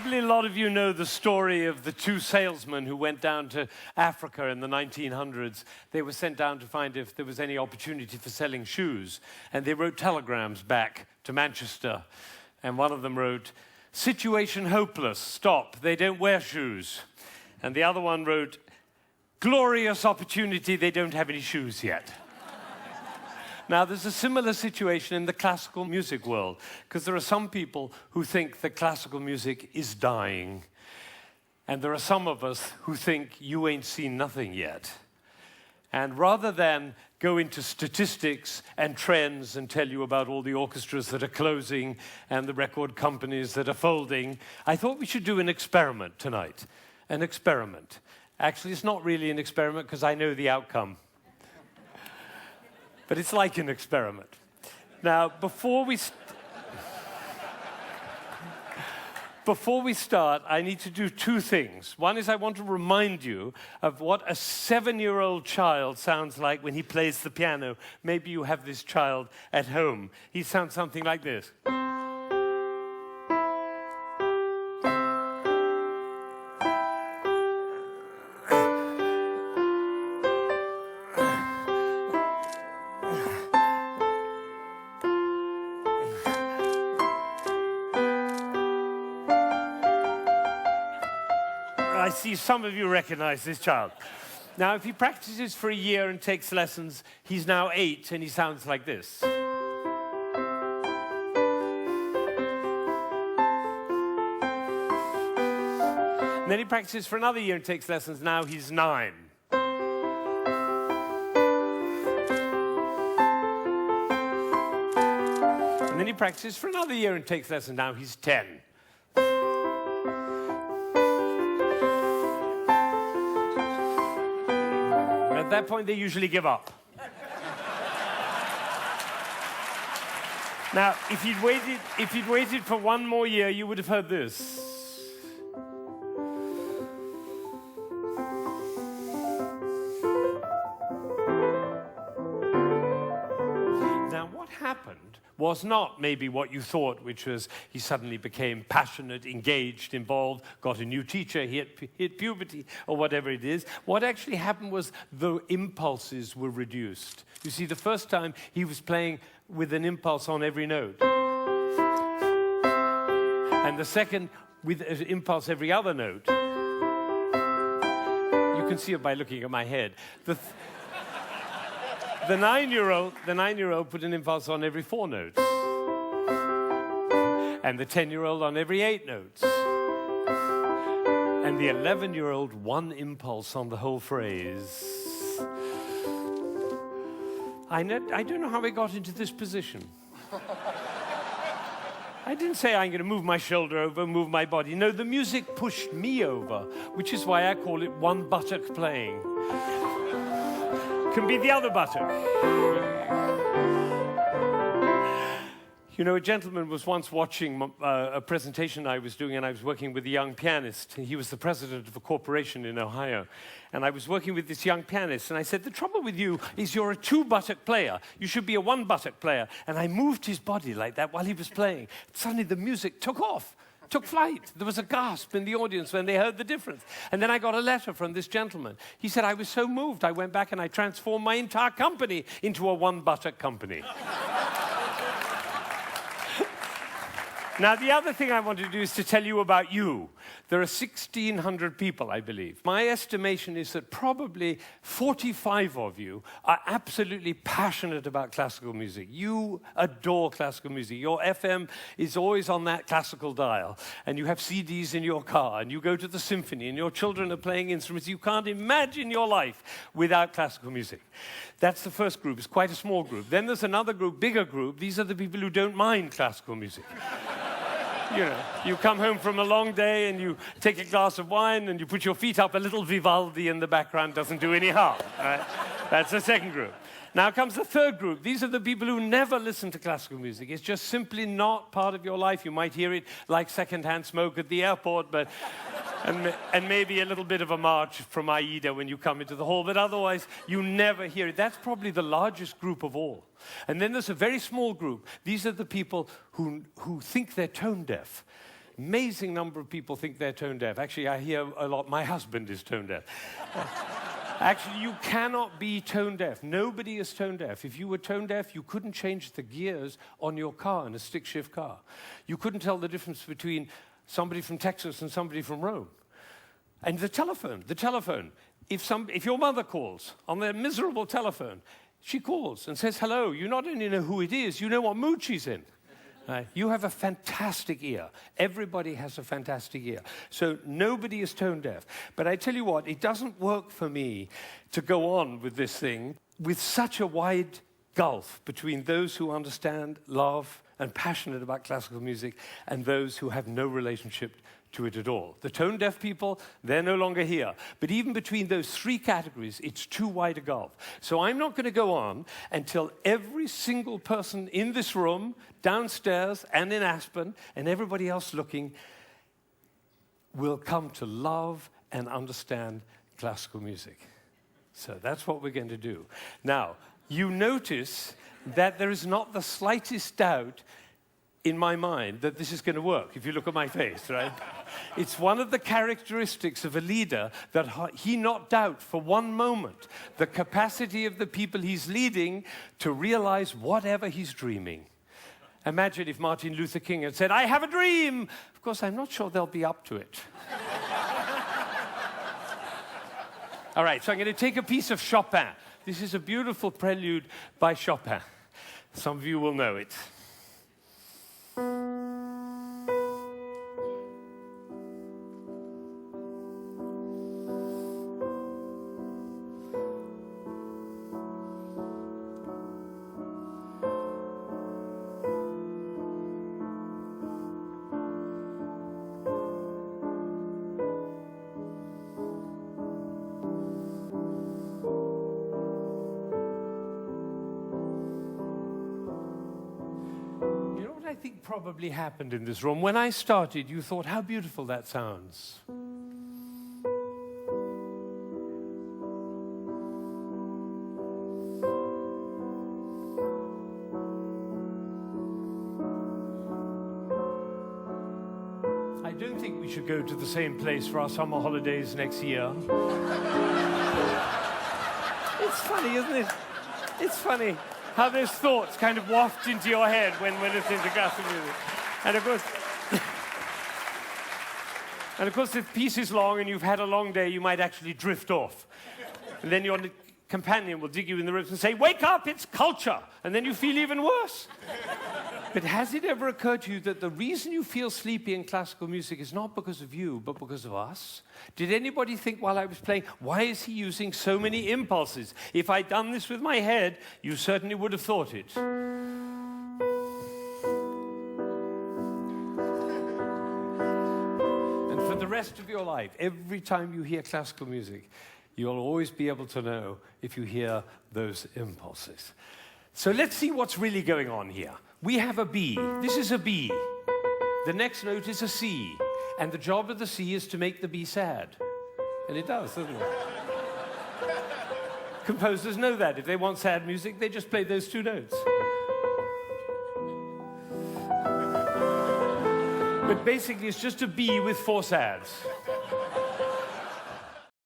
Probably a lot of you know the story of the two salesmen who went down to Africa in the 1900s. They were sent down to find if there was any opportunity for selling shoes. And they wrote telegrams back to Manchester. And one of them wrote, "Situation hopeless, stop, they don't wear shoes." And the other one wrote, "Glorious opportunity, they don't have any shoes yet." Now, there's a similar situation in the classical music world, because there are some people who think that classical music is dying, and there are some of us who think you ain't seen nothing yet. And rather than go into statistics and trends and tell you about all the orchestras that are closing and the record companies that are folding, I thought we should do an experiment tonight. An experiment. Actually, it's not really an experiment because I know the outcome. But it's like an experiment. Now, before we start, I need to do two things. One is I want to remind you of what a 7-year-old child sounds like when he plays the piano. Maybe you have this child at home. He sounds something like this. I see some of you recognize this child. Now, if he practices for a year and takes lessons, he's now 8 and he sounds like this. And then he practices for another year and takes lessons, now he's 9. And then he practices for another year and takes lessons, now he's 10. At that point, they usually give up. Now, if you'd waited for one more year, you would have heard this. Now, what happened was not maybe what you thought, which was he suddenly became passionate, engaged, involved, got a new teacher, he hit puberty, or whatever it is. What actually happened was the impulses were reduced. You see, the first time he was playing with an impulse on every note. And the second, with an impulse every other note. You can see it by looking at my head. The 9-year-old put an impulse on every 4 notes. And the 10-year-old on every 8 notes. And the 11-year-old, one impulse on the whole phrase. I don't know how I got into this position. I didn't say I'm going to move my shoulder over, move my body. No, the music pushed me over, which is why I call it one buttock playing. Can be the other buttock. You know, a gentleman was once watching a presentation I was doing, and I was working with a young pianist. He was the president of a corporation in Ohio. And I was working with this young pianist, and I said, the trouble with you is you're a 2-buttock player. You should be a 1-buttock player. And I moved his body like that while he was playing. Suddenly the music took off. Took flight. There was a gasp in the audience when they heard the difference. And then I got a letter from this gentleman. He said, I was so moved, I went back and I transformed my entire company into a 1-buttock company. Now, the other thing I want to do is to tell you about you. There are 1,600 people, I believe. My estimation is that probably 45 of you are absolutely passionate about classical music. You adore classical music. Your FM is always on that classical dial, and you have CDs in your car, and you go to the symphony, and your children are playing instruments. You can't imagine your life without classical music. That's the first group. It's quite a small group. Then there's another group, bigger group. These are the people who don't mind classical music. You know, you come home from a long day and you take a glass of wine and you put your feet up, a little Vivaldi in the background doesn't do any harm. Right? That's the second group. Now comes the third group. These are the people who never listen to classical music. It's just simply not part of your life. You might hear it like secondhand smoke at the airport, but and maybe a little bit of a march from Aida when you come into the hall, but otherwise you never hear it. That's probably the largest group of all. And then there's a very small group. These are the people who think they're tone deaf. Amazing number of people think they're tone deaf. Actually, I hear a lot, my husband is tone deaf. Actually, you cannot be tone deaf. Nobody is tone deaf. If you were tone deaf, you couldn't change the gears on your car in a stick-shift car. You couldn't tell the difference between somebody from Texas and somebody from Rome. And the telephone. If your mother calls on their miserable telephone, she calls and says hello. You not only know who it is, you know what mood she's in. You have a fantastic ear. Everybody has a fantastic ear. So nobody is tone deaf. But I tell you what, it doesn't work for me to go on with this thing with such a wide gulf between those who understand, love, and passionate about classical music and those who have no relationship to it at all. The tone deaf people, they're no longer here. But even between those three categories, it's too wide a gulf. So I'm not going to go on until every single person in this room, downstairs and in Aspen, and everybody else looking, will come to love and understand classical music. So that's what we're going to do. Now, you notice that there is not the slightest doubt in my mind that this is going to work, if you look at my face, right? It's one of the characteristics of a leader that he not doubt for one moment the capacity of the people he's leading to realize whatever he's dreaming. Imagine if Martin Luther King had said, "I have a dream." Of course, I'm not sure they'll be up to it. All right, so I'm going to take a piece of Chopin. This is a beautiful prelude by Chopin. Some of you will know it. I think probably happened in this room. When I started, you thought, how beautiful that sounds. I don't think we should go to the same place for our summer holidays next year. It's funny, isn't it? It's funny how those thoughts kind of waft into your head when we're listening to classical music. And of course, if the piece is long and you've had a long day, you might actually drift off. And then your companion will dig you in the ribs and say, "Wake up, it's culture!" And then you feel even worse. But has it ever occurred to you that the reason you feel sleepy in classical music is not because of you, but because of us? Did anybody think while I was playing, why is he using so many impulses? If I'd done this with my head, you certainly would have thought it. And for the rest of your life, every time you hear classical music, you'll always be able to know if you hear those impulses. So let's see what's really going on here. We have a B. This is a B. The next note is a C. And the job of the C is to make the B sad. And it does, doesn't it? Composers know that. If they want sad music, they just play those two notes. But basically, it's just a B with four sads.